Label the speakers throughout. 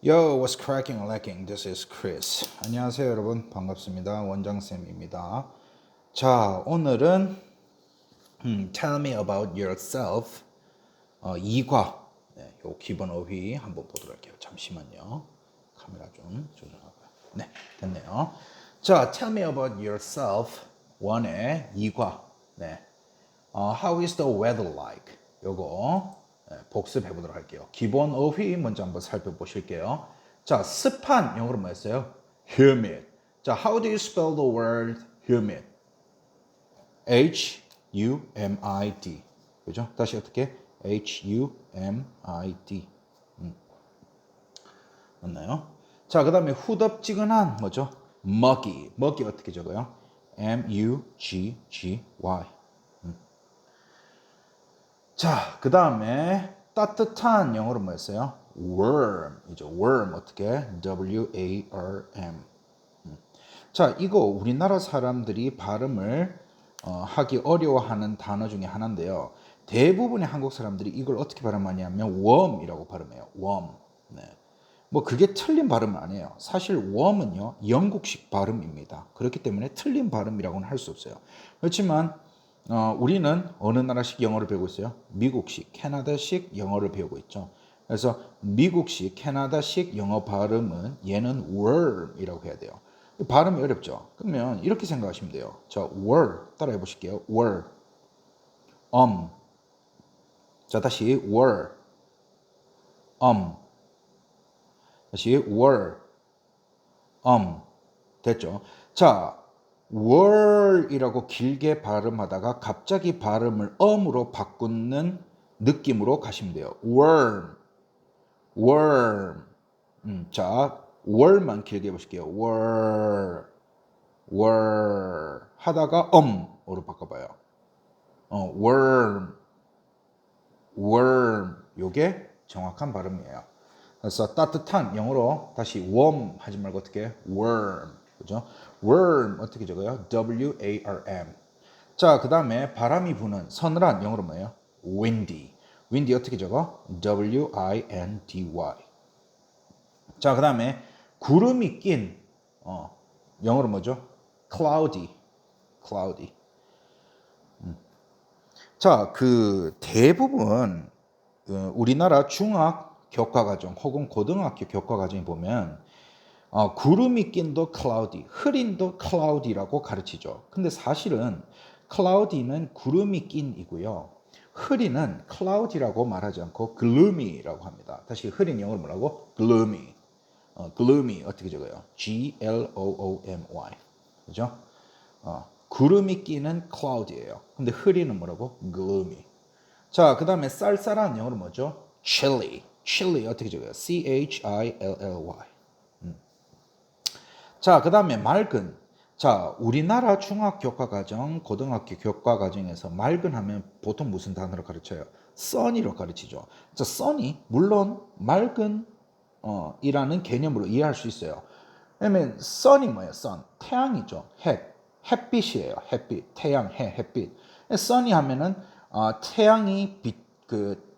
Speaker 1: Yo, what's cracking or lacking? This is Chris. 안녕하세요, 여러분. 반갑습니다. 원장쌤입니다. 자, 오늘은 Tell me about yourself 2과 요 기본 어휘 한번 보도록 할게요. 잠시만요. 카메라 좀 조정하고요. 네, 됐네요. 자, Tell me about yourself 1의 2과 How is the weather like? 요거 복습해 보도록 할게요. 기본 어휘 먼저 한번 살펴보실게요. 자, 습한 영어로 뭐였어요? humid. 자, how do you spell the word humid? H-U-M-I-D. 그죠? 다시 어떻게? H-U-M-I-D. 맞나요? 자, 그 다음에 후덥지근한 뭐죠? muggy. muggy 어떻게 적어요? M-U-G-G-Y. 자, 그 다음에 따뜻한 영어로 뭐였어요? warm이죠. warm 어떻게? W-A-R-M. 자, 이거 우리나라 사람들이 발음을 하기 어려워하는 단어 중에 하나인데요. 대부분의 한국 사람들이 이걸 어떻게 발음하냐면 warm이라고 발음해요. warm. 네. 뭐 그게 틀린 발음은 아니에요. 사실 warm은요 영국식 발음입니다. 그렇기 때문에 틀린 발음이라고는 할 수 없어요. 그렇지만 우리는 어느 나라식 영어를 배우고 있어요? 미국식, 캐나다식 영어를 배우고 있죠. 그래서 미국식, 캐나다식 영어 발음은 얘는 worm이라고 해야 돼요. 발음이 어렵죠. 그러면 이렇게 생각하시면 돼요. 자, were 따라해 보실게요. were, 자 다시 were, 다시 were, 됐죠? 자, were이라고 길게 발음하다가 갑자기 발음을 음으로 바꾸는 느낌으로 가시면 돼요. worm, worm. 자, 월만 길게 해보실게요. were 하다가 으로 바꿔봐요. worm, worm. 요게 정확한 발음이에요. 그래서 따뜻한 영어로 다시 warm 하지 말고 어떻게 worm. 그죠? worm 어떻게 적어요? W-A-R-M. 자, 그 다음에 바람이 부는 서늘한 영어로 뭐예요? windy. windy 어떻게 적어? W-I-N-D-Y. 자, 그 다음에 구름이 낀 영어로 뭐죠? cloudy. cloudy. 자, 그 대부분 우리나라 중학 교과과정 혹은 고등학교 교과과정에 보면 구름이 낀도 cloudy, 흐린도 cloudy라고 가르치죠. 근데 사실은 cloudy는 구름이 낀이고요. 흐리는 cloudy라고 말하지 않고 gloomy라고 합니다. 다시 흐린 영어로 뭐라고? gloomy. gloomy 어떻게 적어요? G-L-O-O-M-Y. 그죠? 구름이 끼는 cloud이에요. 근데 흐리는 뭐라고? gloomy. 자, 그 다음에 쌀쌀한 영어로 뭐죠? chilly. chilly 어떻게 적어요? C-H-I-L-L-Y. 자, 그 다음에 맑은. 자, 우리나라 중학교과과정, 고등학교 교과과정에서 맑은 하면 보통 무슨 단어로 가르쳐요? sun이로 가르치죠. 자, sun이 물론 맑은 이라는 개념으로 이해할 수 있어요. 왜냐면 sun이 뭐예요? sun. 태양이죠. 햇빛이에요. 햇빛. 태양, 햇빛. sun이 하면은 태양이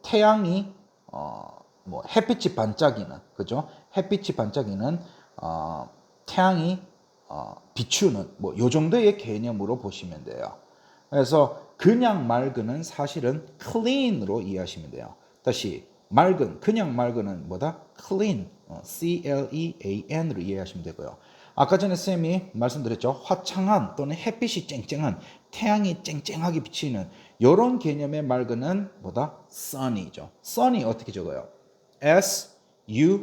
Speaker 1: 태양이 뭐 햇빛이 반짝이는, 그죠? 햇빛이 반짝이는 태양이 비추는 뭐 요 정도의 개념으로 보시면 돼요. 그래서 그냥 맑은은 사실은 clean으로 이해하시면 돼요. 다시 맑은, 그냥 맑은은 뭐다? clean, C-L-E-A-N으로 이해하시면 되고요. 아까 전에 쌤이 말씀드렸죠. 화창한 또는 햇빛이 쨍쨍한, 태양이 쨍쨍하게 비치는 이런 개념의 맑은은 뭐다? sunny죠. sunny 어떻게 적어요? S-U-N-N-Y죠.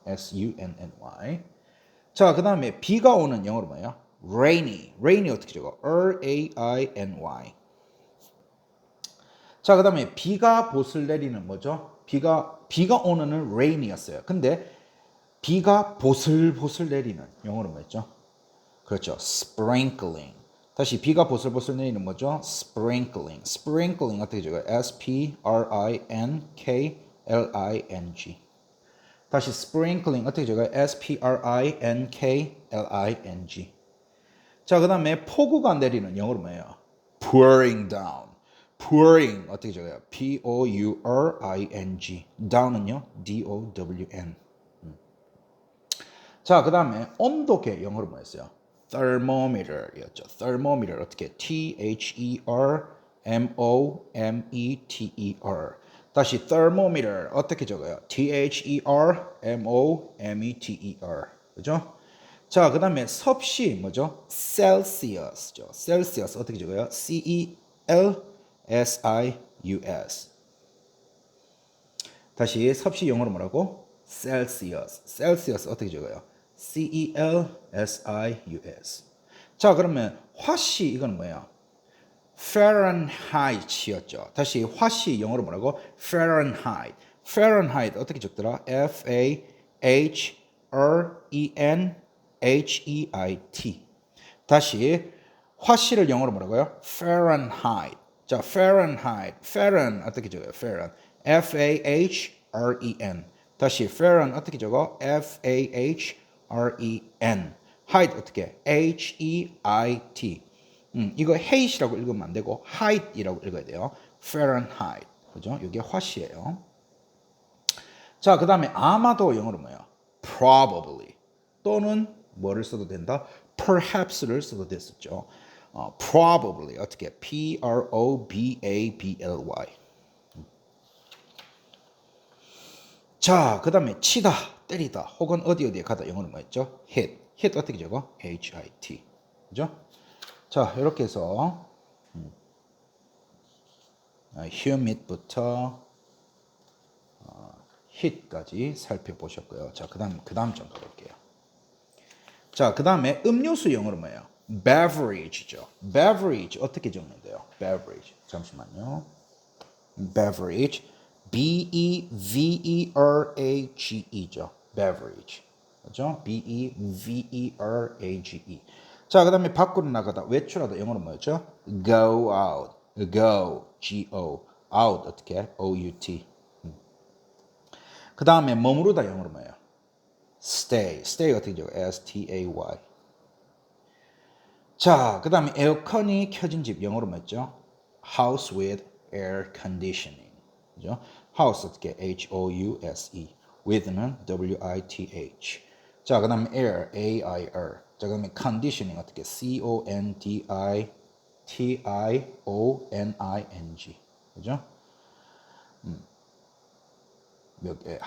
Speaker 1: S-U-N-N-Y. 자, 그 다음에 비가 오는 영어로 뭐예요? rainy. rainy 어떻게 적어? R-A-I-N-Y. 자, 그 다음에 비가 보슬 내리는 뭐죠? 비가 오는은 rain이었어요. 근데 비가 보슬보슬 내리는 영어로 뭐였죠? 그렇죠. sprinkling. 다시 비가 보슬보슬 내리는 뭐죠? sprinkling. sprinkling 어떻게 적어요? S-P-R-I-N-K-L-I-N-G. 다시 sprinkling 어떻게 적어요? S-P-R-I-N-K-L-I-N-G. 자, 그 다음에 폭우가 내리는 영어로 뭐예요? pouring down. pouring 어떻게 적어요? P-O-U-R-I-N-G. down은요? D-O-W-N. 자, 그 다음에 온도계 영어로 뭐였어요? thermometer였죠. thermometer 어떻게? T-H-E-R-M-O-M-E-T-E-R. 다시 thermometer 어떻게 적어요? T-H-E-R-M-O-M-E-T-E-R. 그죠? 자, 그 다음에 섭씨 뭐죠? Celsius죠. Celsius 어떻게 적어요? C-E-L-S-I-U-S. 다시 섭씨 영어로 뭐라고? Celsius. Celsius 어떻게 적어요? C-E-L-S-I-U-S. 자, 그러면 화씨 이건 뭐예요? Fahrenheit이었죠. 다시 화씨 영어로 뭐라고? Fahrenheit. Fahrenheit 어떻게 적더라? F-A-H-R-E-N-H-E-I-T. 다시 화씨를 영어로 뭐라고요? Fahrenheit. 자, Fahrenheit. Fahren 어떻게 적어요? Fahren. F-A-H-R-E-N. 다시 Fahren 어떻게 적어? F-A-H-R-E-N. height 어떻게? H-E-I-T. 이거 height이라고 읽으면 안 되고 height이라고 읽어야 돼요. Fahrenheit. 그죠? 이게 화씨예요. 자, 그 다음에 아마도 영어로 뭐예요? Probably. 또는 뭐를 써도 된다? Perhaps를 써도 됐었죠. Probably 어떻게? P-R-O-B-A-B-L-Y. 자, 그 다음에 치다, 때리다, 혹은 어디에 가다 영어로 뭐였죠? hit. hit 어떻게 적어? H-I-T. 그죠? 자, 이렇게 해서 humid부터 hit까지 살펴보셨고요. 자, 그 다음 좀 가볼게요. 자, 그 다음에 음료수 영어로 뭐예요? beverage죠. beverage 어떻게 적는데요? beverage. 잠시만요. beverage. B-E-V-E-R-A-G-E죠. beverage. 그죠? B-E-V-E-R-A-G-E. 자, 그 다음에 밖으로 나가다, 외출하다 영어로 뭐였죠? go out. go. G-O. out 어떻게? O-U-T. 그 다음에 머무르다 영어로 뭐예요? stay. stay 어떻게 적어요? S-T-A-Y. 자, 그 다음에 에어컨이 켜진 집 영어로 뭐였죠? house with air conditioning. 그죠? house 어떻게? H-O-U-S-E. with는 W-I-T-H. 자, 그 다음에 air, A-I-R. 자, 그 다음에 conditioning 어떻게? C-O-N-D-I-T-I-O-N-I-N-G. 그죠?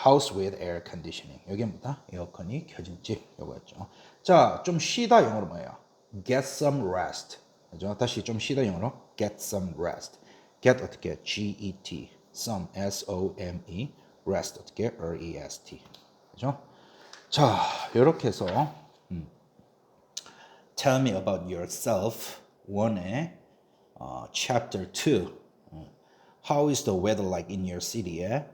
Speaker 1: house with air conditioning. 여기 뭐다? 에어컨이 켜진 집. 요거였죠. 자, 좀 쉬다 영어로 뭐예요? get some rest. 그죠? 다시 좀 쉬다 영어로 get some rest. get 어떻게? G-E-T. some, S-O-M-E. rest 어떻게? R-E-S-T. 그죠? 자, 이렇게 해서 tell me about yourself 1의 chapter 2 how is the weather like in your city의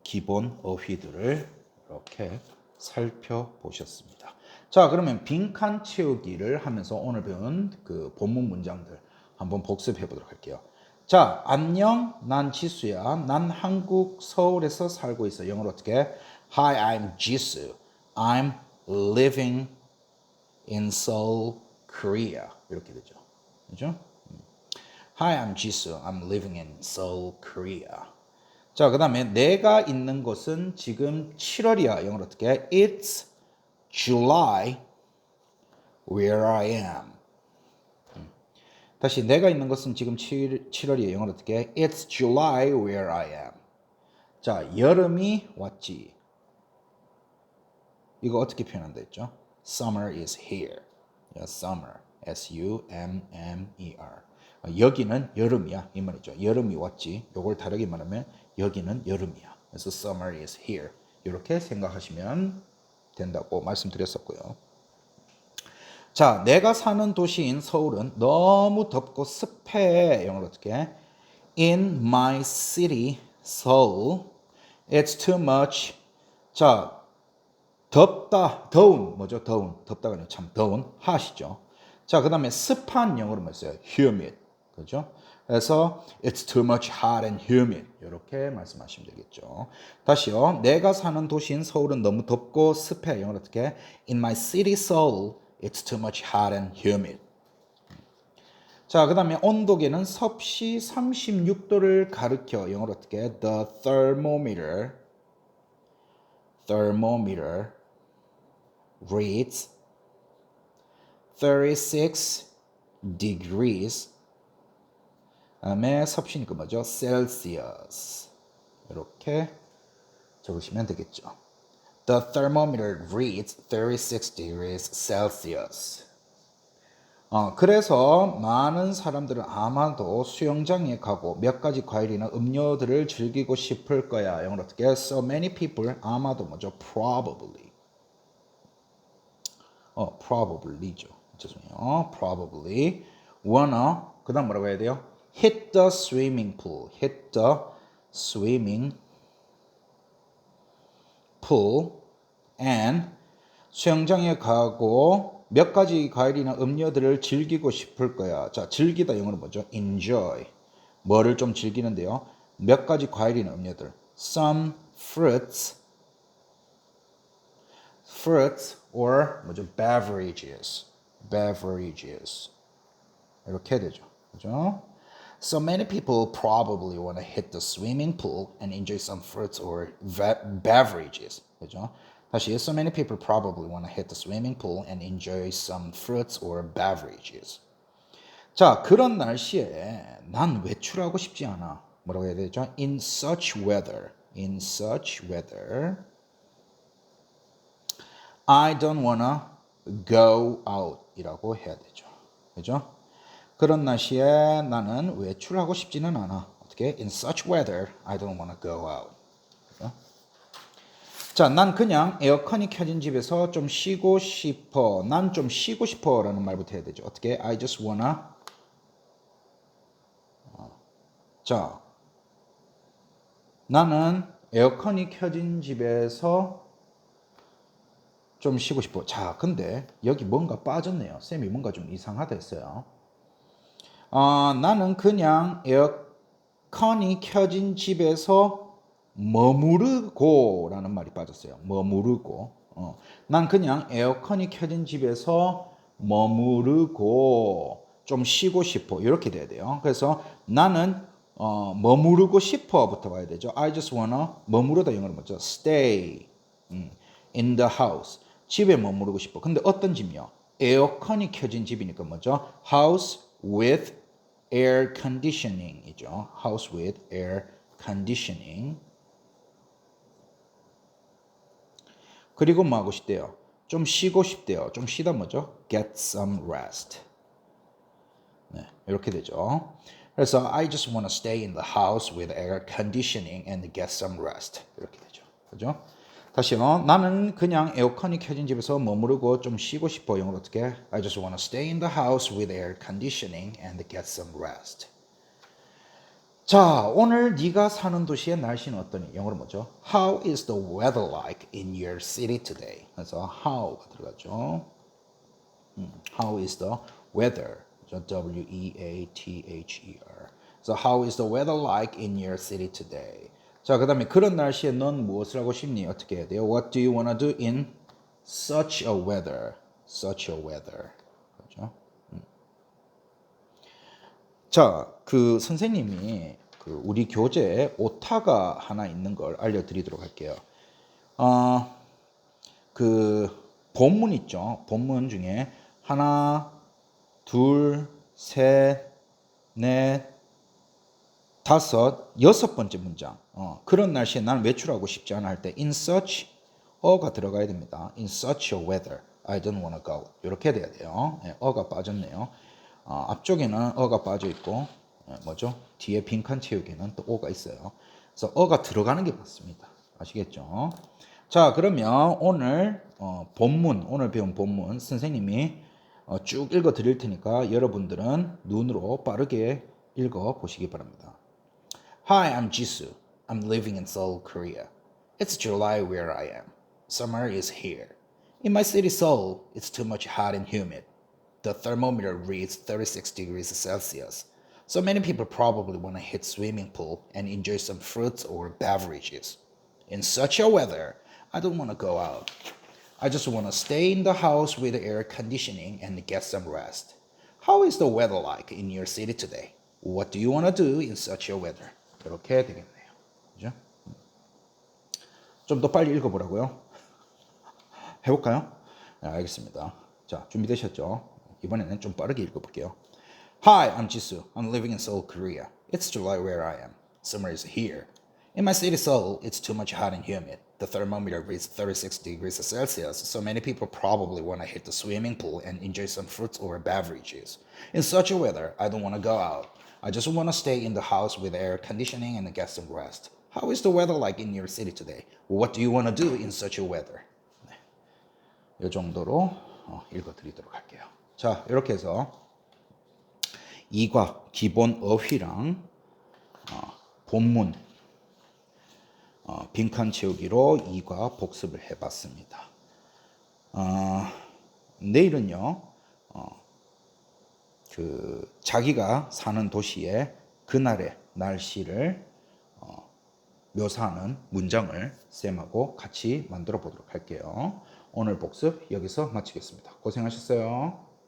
Speaker 1: 기본 어휘들을 이렇게 살펴보셨습니다. 자, 그러면 빈칸 채우기를 하면서 오늘 배운 그 본문 문장들 한번 복습해 보도록 할게요. 자, 안녕, 난 지수야. 난 한국 서울에서 살고 있어. 영어로 어떻게? Hi, I'm 지수. I'm living in Seoul, Korea. 이렇게 되죠. 그죠? Hi, I'm 지수. I'm living in Seoul, Korea. 자, 그 다음에 내가 있는 곳은 지금 7월이야. 영어로 어떻게? It's July where I am. 다시 내가 있는 곳은 지금 7월이에요. 영어로 어떻게? It's July where I am. 자, 여름이 왔지. 이거 어떻게 표현한다 했죠? Summer is here. Summer. S-U-M-M-E-R. 여기는 여름이야. 이 말이죠. 여름이 왔지. 요걸 다르게 말하면 여기는 여름이야. 그래서 summer is here. 이렇게 생각하시면 된다고 말씀드렸었고요. 자, 내가 사는 도시인 서울은 너무 덥고 습해. 영어로 어떻게? In my city, Seoul, it's too much. 자, 덥다, 더운, 뭐죠? 더운, 덥다가 아니라 참 더운, hot이죠. 자, 그 다음에 습한 영어로 뭐였어요? humid, 그죠? 그래서 it's too much hot and humid 이렇게 말씀하시면 되겠죠. 다시요, 내가 사는 도시인 서울은 너무 덥고 습해. 영어로 어떻게? In my city, Seoul, it's too much hot and humid. 자, 그 다음에 온도계는 섭씨 36도를 가리켜. 영어로 어떻게? The thermometer reads 36 degrees. 다음에 섭씨니까 뭐죠? Celsius. 이렇게 적으시면 되겠죠. The thermometer reads 36 degrees Celsius. 그래서 많은 사람들은 아마도 수영장에 가고 몇 가지 과일이나 음료들을 즐기고 싶을 거야. 영어로 어떻게? So many people, 아마도 뭐죠? Probably. probably죠. 죄송해요. Probably wanna, 그 다음 뭐라고 해야 돼요? Hit the swimming pool. Hit the swimming pool and 수영장에 가고 몇 가지 과일이나 음료들을 즐기고 싶을 거야. 자, 즐기다 영어로 뭐죠? Enjoy. 뭐를 좀 즐기는데요? 몇 가지 과일이나 음료들. Some fruits or 뭐죠? Beverages. 이렇게 되죠. 그죠? So many people probably want to hit the swimming pool and enjoy some fruits or beverages. 그죠? 다시, so many people probably want to hit the swimming pool and enjoy some fruits or beverages. 자, 그런 날씨에 난 외출하고 싶지 않아. 뭐라고 해야 되죠? In such weather, I don't wanna go out 이라고 해야 되죠. 그죠? 그런 날씨에 나는 외출하고 싶지는 않아. 어떻게? In such weather, I don't wanna go out. 그죠? 자, 난 그냥 에어컨이 켜진 집에서 좀 쉬고 싶어. 난 좀 쉬고 싶어 라는 말부터 해야 되죠. 어떻게? I just wanna. 자, 나는 에어컨이 켜진 집에서 좀 쉬고 싶어. 자, 근데 여기 뭔가 빠졌네요. 쌤이 뭔가 좀 이상하다 했어요. 나는 그냥 에어컨이 켜진 집에서 머무르고 라는 말이 빠졌어요. 머무르고. 난 그냥 에어컨이 켜진 집에서 머무르고 좀 쉬고 싶어. 이렇게 돼야 돼요. 그래서 나는 머무르고 싶어부터 와야 되죠. I just wanna 머무르다 영어로 뭐죠? Stay in the house. 집에 머무르고 싶어. 근데 어떤 집요? 에어컨이 켜진 집이니까 뭐죠? House with air conditioning이죠. House with air conditioning. 그리고 뭐 하고 싶대요? 좀 쉬고 싶대요. 좀 쉬다 뭐죠? Get some rest. 네, 이렇게 되죠. 그래서 I just want to stay in the house with air conditioning and get some rest. 이렇게 되죠. 그죠? 다시요. 나는 그냥 에어컨이 켜진 집에서 머무르고 좀 쉬고 싶어. 영어로 어떻게? I just want to stay in the house with air conditioning and get some rest. 자, 오늘 네가 사는 도시의 날씨는 어떠니? 영어로 뭐죠? How is the weather like in your city today? 그래서 how가 들어가죠. How is the weather? W-E-A-T-H-E-R. So how is the weather like in your city today? 자, 그 다음에 그런 날씨에 넌 무엇을 하고 싶니? 어떻게 해야 돼요? What do you want to do in such a weather? 그렇죠? 자, 그 선생님이 그 우리 교재에 오타가 하나 있는 걸 알려드리도록 할게요. 그 본문 있죠. 본문 중에 하나, 둘, 셋, 넷, 다섯, 여섯 번째 문장. 그런 날씨에 나는 외출하고 싶지 않아 할 때 in such 어가 들어가야 됩니다. In such a weather, I don't want to go. 이렇게 돼야 돼요. 어가 빠졌네요. 앞쪽에는 어가 빠져 있고 뭐죠? 뒤에 빈칸 채우기에는 또 오가 있어요. 그래서 어가 들어가는 게 맞습니다. 아시겠죠? 자, 그러면 오늘 본문, 오늘 배운 본문 선생님이 쭉 읽어 드릴 테니까 여러분들은 눈으로 빠르게 읽어 보시기 바랍니다. Hi, I'm Jisoo. I'm living in Seoul, Korea. It's July where I am. Summer is here. In my city, Seoul, it's too much hot and humid. The thermometer reads 36 degrees Celsius. So many people probably want to hit swimming pool and enjoy some fruits or beverages. In such a weather, I don't want to go out. I just want to stay in the house with air conditioning and get some rest. How is the weather like in your city today? What do you want to do in such a weather? 이렇게 되겠네요. 그죠? 좀 더 빨리 읽어보라고요? 해볼까요? 네, 알겠습니다. 자, 준비되셨죠? 이번에는 좀 빠르게 읽어볼게요. Hi, I'm Jisoo. I'm living in Seoul, Korea. It's July where I am. Summer is here. In my city, Seoul, it's too much hot and humid. The thermometer reads 36 degrees Celsius, so many people probably want to hit the swimming pool and enjoy some fruits or beverages. In such a weather, I don't want to go out. I just want to stay in the house with air conditioning and get some rest. How is the weather like in your city today? What do you want to do in such a weather? 이 정도로 읽어드리도록 할게요. 자, 이렇게 해서 이과 기본 어휘랑 본문 빈칸 채우기로 이과 복습을 해봤습니다. 내일은요, 자기가 사는 도시의 그날의 날씨를 묘사하는 문장을 쌤하고 같이 만들어 보도록 할게요. 오늘 복습 여기서 마치겠습니다. 고생하셨어요.